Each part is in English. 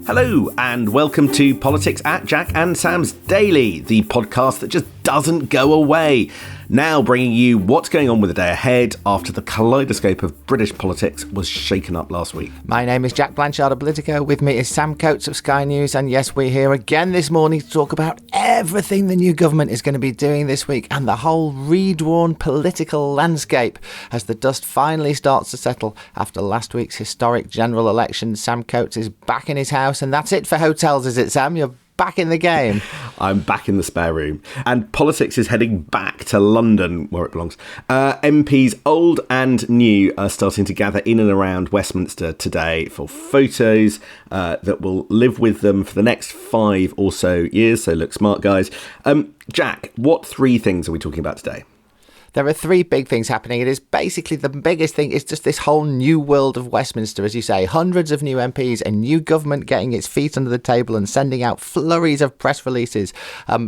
Hello and welcome to Politics at Jack and Sam's Daily, the podcast that just doesn't go away. Now bringing you what's going on with the day ahead after the kaleidoscope of British politics was shaken up last week. My name is Jack Blanchard of Politico. With me is Sam Coates of Sky News. And yes, we're here again this morning to talk about everything the new government is going to be doing this week and the whole redrawn political landscape as the dust finally starts to settle after last week's historic general election. Sam Coates is back in his house, and that's it for hotels, is it, Sam? You're back in the game. I'm back in the spare room. And politics is heading back to London, where it belongs. MPs old and new are starting to gather in and around Westminster today for photos that will live with them for the next 5 or so years. So look smart, guys. Jack, what 3 things are we talking about today? There are 3 big things happening. It is basically the biggest thing is just this whole new world of Westminster, as you say, hundreds of new MPs, a new government getting its feet under the table and sending out flurries of press releases,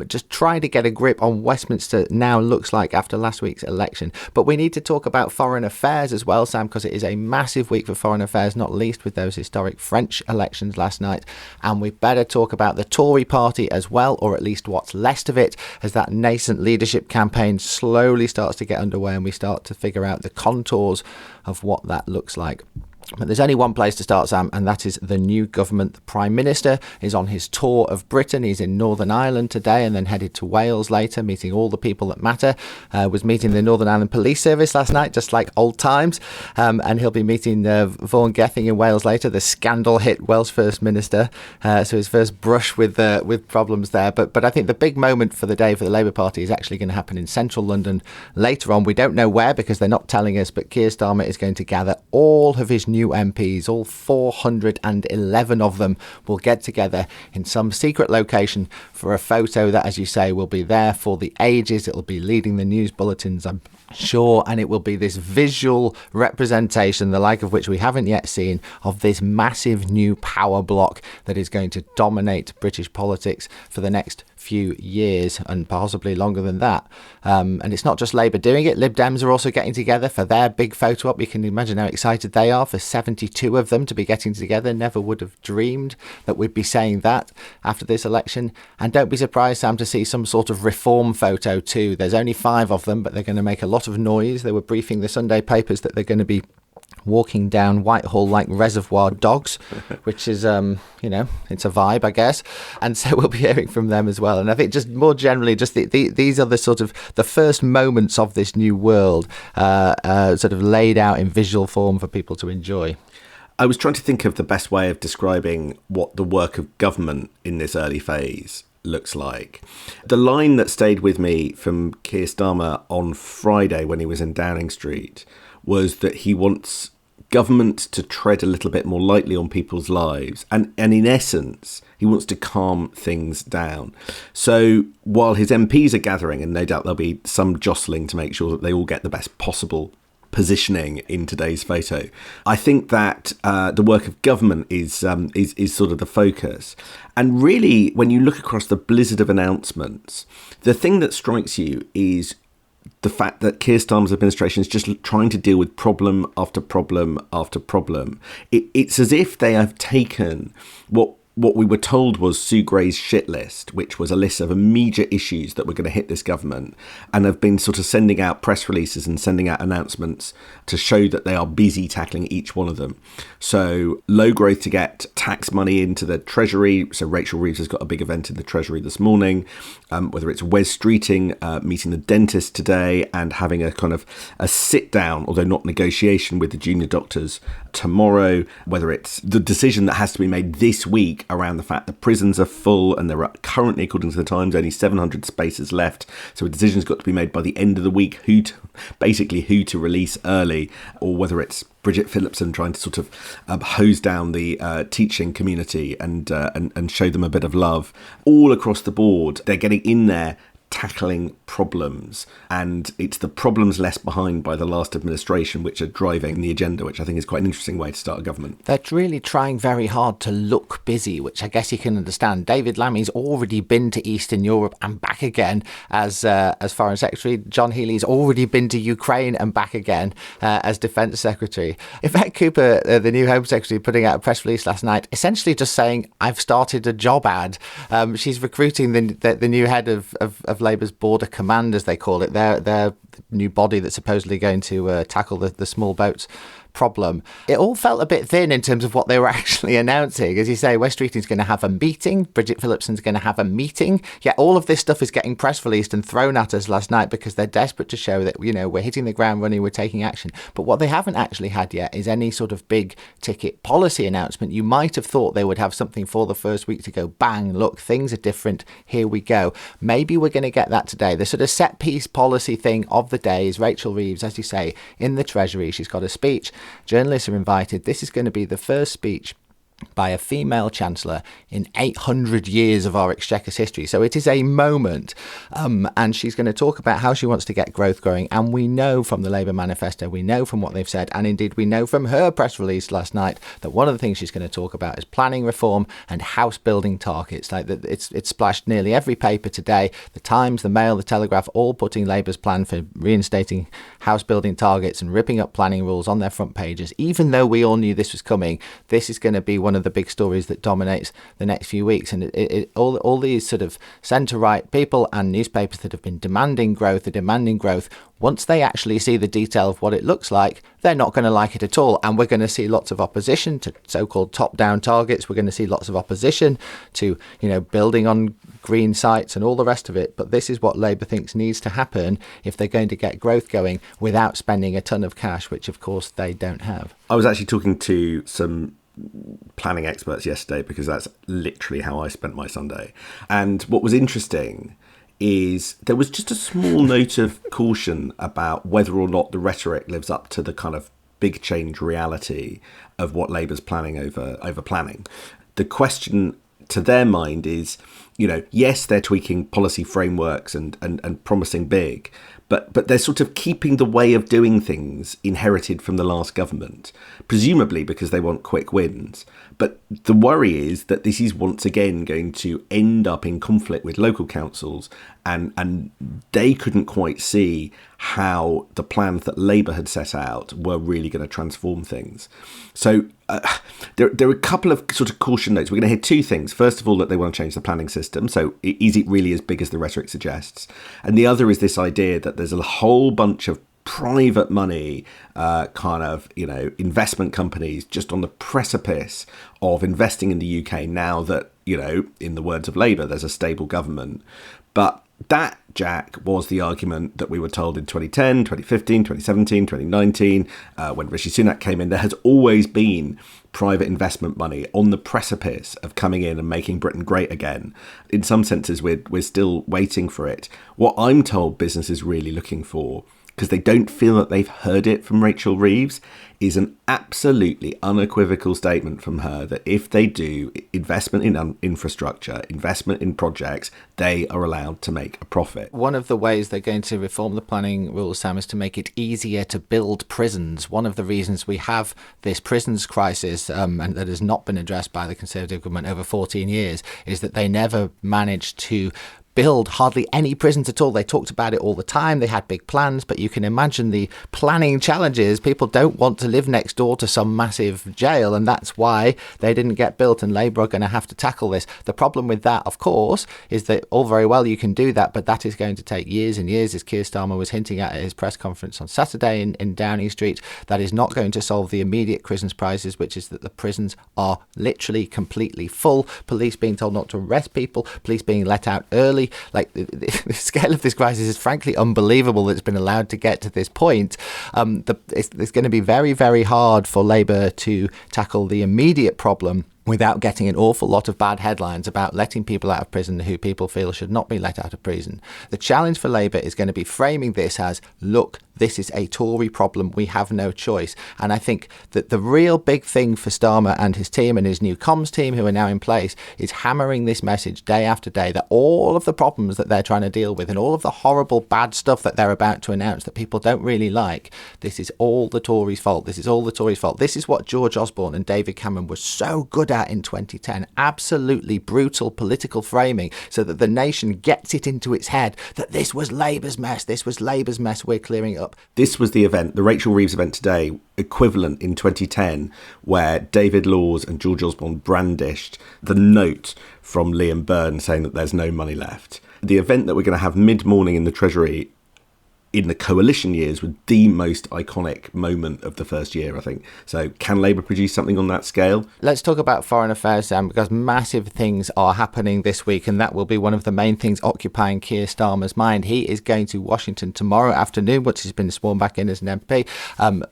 just trying to get a grip on Westminster now looks like after last week's election. But we need to talk about foreign affairs as well, Sam, because it is a massive week for foreign affairs, not least with those historic French elections last night. And we better talk about the Tory party as well, or at least what's left of it, as that nascent leadership campaign slowly starts to get underway and we start to figure out the contours of what that looks like. But there's only one place to start, Sam, and that is the new government. The Prime Minister is on his tour of Britain. He's in Northern Ireland today and then headed to Wales later, meeting all the people that matter. Was meeting the Northern Ireland Police Service last night, just like old times. And he'll be meeting Vaughan Gething in Wales later, the scandal-hit Welsh First Minister. So his first brush with problems there. But I think the big moment for the day for the Labour Party is actually going to happen in central London later on. We don't know where because they're not telling us, but Keir Starmer is going to gather all of his new MPs, all 411 of them, will get together in some secret location for a photo that, as you say, will be there for the ages. It'll be leading the news bulletins, I'm sure, and it will be this visual representation, the like of which we haven't yet seen, of this massive new power block that is going to dominate British politics for the next few years and possibly longer than that. And it's not just Labour doing it. Lib Dems are also getting together for their big photo op. You can imagine how excited they are for 72 of them to be getting together. Never would have dreamed that we'd be saying that after this election. And don't be surprised, Sam, to see some sort of reform photo too. There's only 5 of them, but they're going to make a lot of noise. They were briefing the Sunday papers that they're going to be walking down Whitehall like Reservoir Dogs, which is, it's a vibe, I guess. And so we'll be hearing from them as well. And I think just more generally, just these are the sort of the first moments of this new world sort of laid out in visual form for people to enjoy. I was trying to think of the best way of describing what the work of government in this early phase looks like. The line that stayed with me from Keir Starmer on Friday when he was in Downing Street was that he wants government to tread a little bit more lightly on people's lives. And in essence, he wants to calm things down. So while his MPs are gathering, and no doubt there'll be some jostling to make sure that they all get the best possible positioning in today's photo, I think that the work of government is sort of the focus. And really, when you look across the blizzard of announcements, the thing that strikes you is the fact that Keir Starmer's administration is just trying to deal with problem after problem after problem. It's as if they have taken what we were told was Sue Gray's shit list, which was a list of immediate issues that were going to hit this government, and have been sort of sending out press releases and sending out announcements to show that they are busy tackling each one of them. So low growth to get tax money into the Treasury. So Rachel Reeves has got a big event in the Treasury this morning, whether it's Wes Streeting, meeting the dentist today and having a kind of a sit down, although not negotiation, with the junior doctors tomorrow, whether it's the decision that has to be made this week around the fact that prisons are full and there are currently, according to the Times, only 700 spaces left. So a decision's got to be made by the end of the week who to release early, or whether it's Bridget Phillipson trying to sort of hose down the teaching community and show them a bit of love. All across the board, they're getting in there tackling problems, and it's the problems left behind by the last administration which are driving the agenda, which I think is quite an interesting way to start a government. They're really trying very hard to look busy, which I guess you can understand. David Lammy's already been to Eastern Europe and back again as Foreign Secretary. John Healey's already been to Ukraine and back again as Defence Secretary. Yvette Cooper, the new Home Secretary, putting out a press release last night, essentially just saying, I've started a job ad. She's recruiting the new head of Labour's Border Command, as they call it. Their new body that's supposedly going to tackle the small boats problem. It all felt a bit thin in terms of what they were actually announcing. As you say, Wes Streeting's going to have a meeting, Bridget Phillipson's going to have a meeting. Yeah, all of this stuff is getting press released and thrown at us last night because they're desperate to show that, you know, we're hitting the ground running, we're taking action. But what they haven't actually had yet is any sort of big ticket policy announcement. You might have thought they would have something for the first week to go, bang, look, things are different, here we go. Maybe we're going to get that today. The sort of set piece policy thing of the day is Rachel Reeves, as you say, in the Treasury. She's got a speech. Journalists are invited. This is going to be the first speech by a female chancellor in 800 years of our Exchequer's history. So it is a moment. And she's going to talk about how she wants to get growth going. And we know from the Labour manifesto, we know from what they've said, and indeed we know from her press release last night, that one of the things she's going to talk about is planning reform and house building targets. Like it's splashed nearly every paper today. The Times, the Mail, the Telegraph, all putting Labour's plan for reinstating house building targets and ripping up planning rules on their front pages. Even though we all knew this was coming, this is going to be one of the big stories that dominates the next few weeks. And all these sort of centre-right people and newspapers that have been demanding growth, once they actually see the detail of what it looks like, they're not going to like it at all. And we're going to see lots of opposition to so-called top-down targets. We're going to see lots of opposition to, you know, building on green sites and all the rest of it. But this is what Labour thinks needs to happen if they're going to get growth going without spending a ton of cash, which, of course, they don't have. I was actually talking to some planning experts yesterday because that's literally how I spent my Sunday. And what was interesting is there was just a small note of caution about whether or not the rhetoric lives up to the kind of big change reality of what Labour's planning over planning. The question to their mind is, you know, yes, they're tweaking policy frameworks and promising big, but they're sort of keeping the way of doing things inherited from the last government, presumably because they want quick wins. But the worry is that this is once again going to end up in conflict with local councils, and they couldn't quite see how the plans that Labour had set out were really going to transform things. So there are a couple of sort of caution notes. We're going to hear two things. First of all, that they want to change the planning system. So is it really as big as the rhetoric suggests? And the other is this idea that there's a whole bunch of private money, kind of, you know, investment companies just on the precipice of investing in the UK now that, you know, in the words of Labour, there's a stable government. But that, Jack, was the argument that we were told in 2010, 2015, 2017, 2019, when Rishi Sunak came in. There has always been private investment money on the precipice of coming in and making Britain great again. In some senses, we're still waiting for it. What I'm told business is really looking for, because they don't feel that they've heard it from Rachel Reeves, is an absolutely unequivocal statement from her that if they do investment in infrastructure, investment in projects, they are allowed to make a profit. One of the ways they're going to reform the planning rules, Sam, is to make it easier to build prisons. One of the reasons we have this prisons crisis, and that has not been addressed by the Conservative government over 14 years, is that they never managed to build hardly any prisons at all. They talked about it all the time. They had big plans, but you can imagine the planning challenges. People don't want to live next door to some massive jail, and that's why they didn't get built, and Labour are going to have to tackle this. The problem with that, of course, is that all very well you can do that, but that is going to take years and years, as Keir Starmer was hinting at his press conference on Saturday in Downing Street. That is not going to solve the immediate prisons crisis, which is that the prisons are literally completely full. Police being told not to arrest people, police being let out early. Like, the scale of this crisis is frankly unbelievable that it's been allowed to get to this point. It's going to be very, very hard for Labour to tackle the immediate problem without getting an awful lot of bad headlines about letting people out of prison who people feel should not be let out of prison. The challenge for Labour is going to be framing this as, look, this is a Tory problem. We have no choice. And I think that the real big thing for Starmer and his team and his new comms team who are now in place is hammering this message day after day that all of the problems that they're trying to deal with and all of the horrible bad stuff that they're about to announce that people don't really like, this is all the Tories' fault. This is all the Tories' fault. This is what George Osborne and David Cameron were so good at in 2010. Absolutely brutal political framing so that the nation gets it into its head that this was Labour's mess. This was Labour's mess. We're clearing it up. This was the event, the Rachel Reeves event today, equivalent in 2010, where David Laws and George Osborne brandished the note from Liam Byrne saying that there's no money left. The event that we're going to have mid-morning in the Treasury in the coalition years was the most iconic moment of the first year, I think. So can Labour produce something on that scale? Let's talk about foreign affairs, Sam, because massive things are happening this week, and that will be one of the main things occupying Keir Starmer's mind. He is going to Washington tomorrow afternoon, once he's been sworn back in as an MP,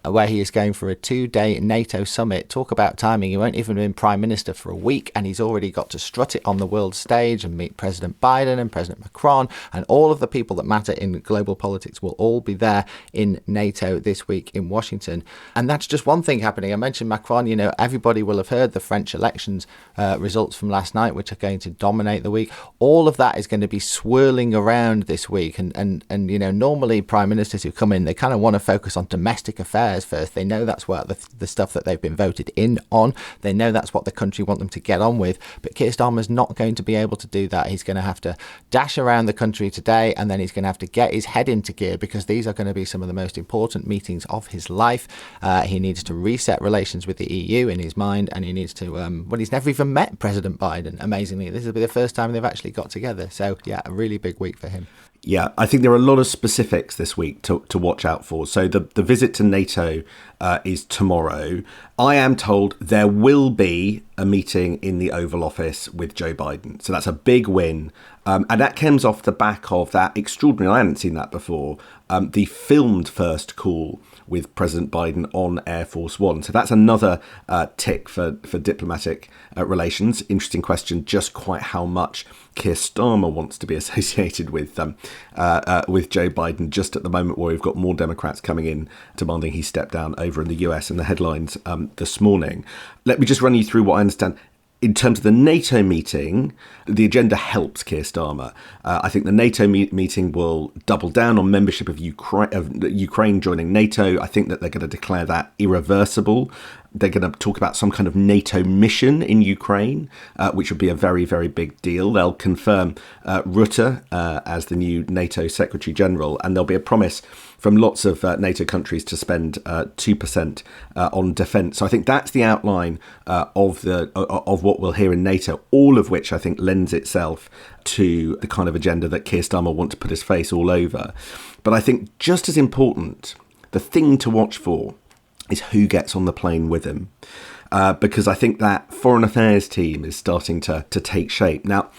where he is going for a 2-day NATO summit. Talk about timing. He won't even been Prime Minister for a week, and he's already got to strut it on the world stage and meet President Biden and President Macron, and all of the people that matter in global politics will all be there in NATO this week in Washington. And that's just one thing happening. I mentioned Macron. You know, everybody will have heard the French elections results from last night, which are going to dominate the week. All of that is going to be swirling around this week. And you know, normally prime ministers who come in, they kind of want to focus on domestic affairs first. They know that's what the stuff that they've been voted in on. They know that's what the country want them to get on with. But Keir Starmer's not going to be able to do that. He's going to have to dash around the country today, and then he's going to have to get his head into gear, because these are going to be some of the most important meetings of his life. He needs to reset relations with the EU in his mind, and he needs to, he's never even met President Biden, amazingly. This will be the first time they've actually got together. So, yeah, a really big week for him. Yeah, I think there are a lot of specifics this week to watch out for. So the visit to NATO is tomorrow. I am told there will be a meeting in the Oval Office with Joe Biden. So that's a big win. And that comes off the back of that extraordinary, I hadn't seen that before, the filmed first call with President Biden on Air Force One. So that's another tick for diplomatic relations. Interesting question, just quite how much Keir Starmer wants to be associated with Joe Biden, just at the moment where we've got more Democrats coming in demanding he step down over in the US in the headlines this morning. Let me just run you through what I understand. In terms of the NATO meeting, the agenda helps Keir Starmer. I think the NATO meeting will double down on membership of Ukraine joining NATO. I think that they're going to declare that irreversible. They're going to talk about some kind of NATO mission in Ukraine, which would be a very, very big deal. They'll confirm Rutte as the new NATO Secretary General, and there'll be a promise from lots of NATO countries to spend 2% on defence. So I think that's the outline of what we'll hear in NATO, all of which I think lends itself to the kind of agenda that Keir Starmer wants to put his face all over. But I think just as important, the thing to watch for is who gets on the plane with him. Because I think that foreign affairs team is starting to take shape. Now,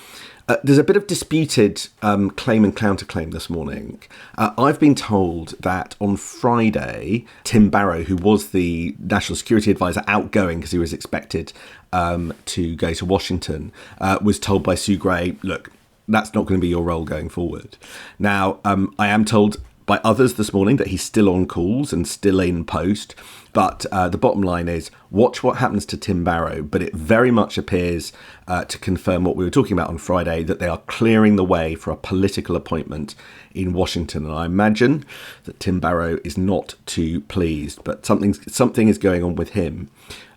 there's a bit of disputed claim and counterclaim this morning. I've been told that on Friday, Tim Barrow, who was the National Security Advisor outgoing because he was expected to go to Washington, was told by Sue Gray, look, that's not going to be your role going forward. Now, I am told by others this morning that he's still on calls and still in post. But the bottom line is, watch what happens to Tim Barrow. But it very much appears to confirm what we were talking about on Friday, that they are clearing the way for a political appointment in Washington. And I imagine that Tim Barrow is not too pleased, but something is going on with him.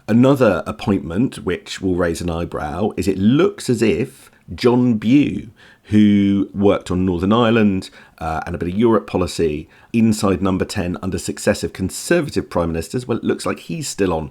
Another appointment which will raise an eyebrow is it looks as if John Bew, who worked on Northern Ireland and a bit of Europe policy inside Number 10 under successive Conservative Prime Ministers, well, it looks like he's still on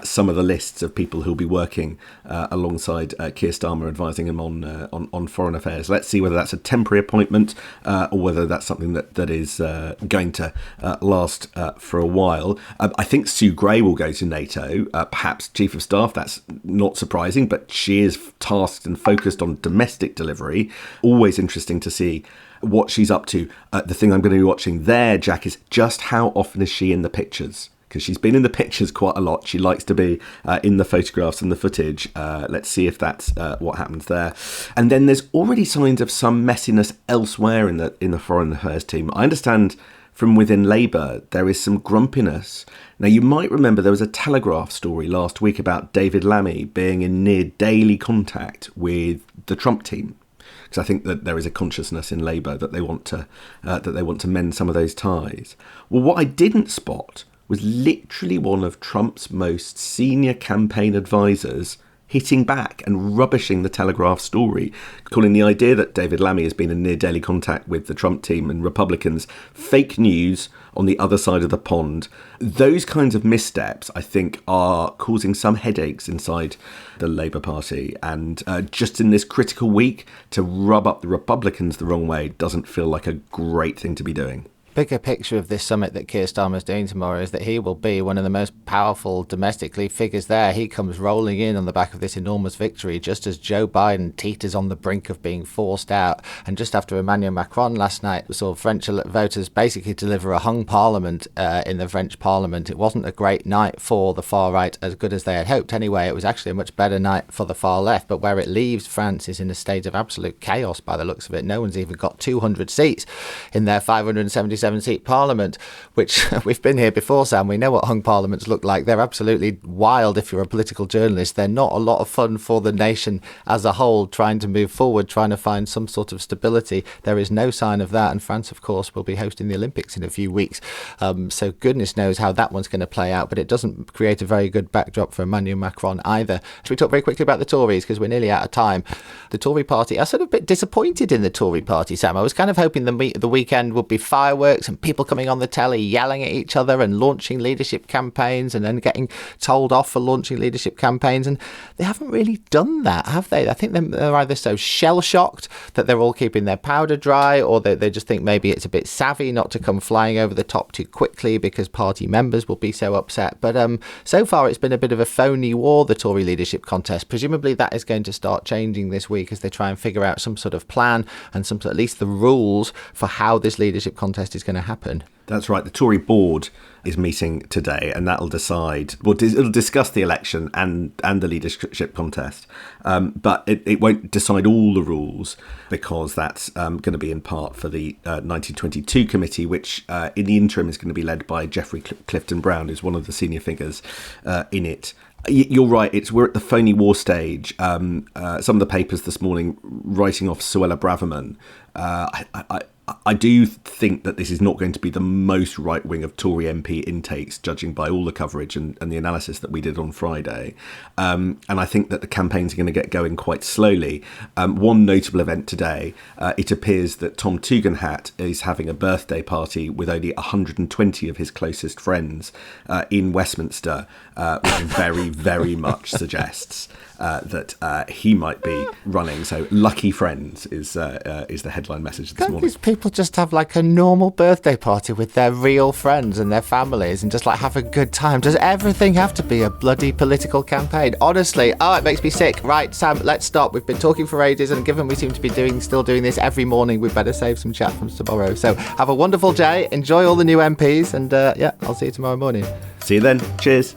some of the lists of people who'll be working alongside Keir Starmer, advising him on foreign affairs. Let's see whether that's a temporary appointment or whether that's something that is going to last for a while. I think Sue Gray will go to NATO, perhaps Chief of Staff. That's not surprising, but she is tasked and focused on domestic delivery. Always interesting to see what she's up to. The thing I'm going to be watching there, Jack, is just how often is she in the pictures? because she's been in the pictures quite a lot. She likes to be in the photographs and the footage. Let's see if that's what happens there. And then there's already signs of some messiness elsewhere in the Foreign Affairs team. I understand from within Labour there is some grumpiness. Now, you might remember there was a Telegraph story last week about David Lammy being in near daily contact with the Trump team, because I think that there is a consciousness in Labour that they want to mend some of those ties. Well, what I didn't spot was literally one of Trump's most senior campaign advisors hitting back and rubbishing the Telegraph story, calling the idea that David Lammy has been in near daily contact with the Trump team and Republicans fake news on the other side of the pond. Those kinds of missteps, I think, are causing some headaches inside the Labour Party. And just in this critical week, to rub up the Republicans the wrong way doesn't feel like a great thing to be doing. Bigger picture of this summit that Keir Starmer is doing tomorrow is that he will be one of the most powerful domestically figures there. He comes rolling in on the back of this enormous victory, just as Joe Biden teeters on the brink of being forced out. And just after Emmanuel Macron last night, we saw French voters basically deliver a hung parliament in the French parliament. It wasn't a great night for the far right, as good as they had hoped anyway. It was actually a much better night for the far left. But where it leaves France is in a state of absolute chaos by the looks of it. No one's even got 200 seats in their 577-seat parliament, which we've been here before, Sam. We know what hung parliaments look like. They're absolutely wild if you're a political journalist. They're not a lot of fun for the nation as a whole, trying to move forward, trying to find some sort of stability. There is no sign of that. And France, of course, will be hosting the Olympics in a few weeks. So goodness knows how that one's going to play out. But it doesn't create a very good backdrop for Emmanuel Macron either. Should we talk very quickly about the Tories, because we're nearly out of time? The Tory party, I was sort of a bit disappointed in the Tory party, Sam. I was kind of hoping the weekend would be fireworks and people coming on the telly yelling at each other and launching leadership campaigns and then getting told off for launching leadership campaigns. And they haven't really done that, have they? I think they're either so shell-shocked that they're all keeping their powder dry, or they just think maybe it's a bit savvy not to come flying over the top too quickly because party members will be so upset. But so far it's been a bit of a phony war, the Tory leadership contest. Presumably that is going to start changing this week as they try and figure out some sort of plan and at least the rules for how this leadership contest is going to happen. That's right. The Tory board is meeting today, and that'll decide. Well, it'll discuss the election and the leadership contest, but it won't decide all the rules, because that's going to be in part for the 1922 committee, which in the interim is going to be led by Geoffrey Clifton Brown, who's one of the senior figures in it. You're right. We're at the phony war stage. Some of the papers this morning writing off Suella Braverman. I do think that this is not going to be the most right wing of Tory MP intakes, judging by all the coverage and the analysis that we did on Friday. And I think that the campaigns are going to get going quite slowly. One notable event today, it appears that Tom Tugendhat is having a birthday party with only 120 of his closest friends in Westminster, which very, very much suggests that he might be running. So lucky friends is the headline message this morning. People just have like a normal birthday party with their real friends and their families and just like have a good time. Does everything have to be a bloody political campaign? Honestly, it makes me sick. Right, Sam, let's stop. We've been talking for ages, and given we seem to be still doing this every morning, we better save some chat from tomorrow. So have a wonderful day. Enjoy all the new MPs, and I'll see you tomorrow morning. See you then. Cheers.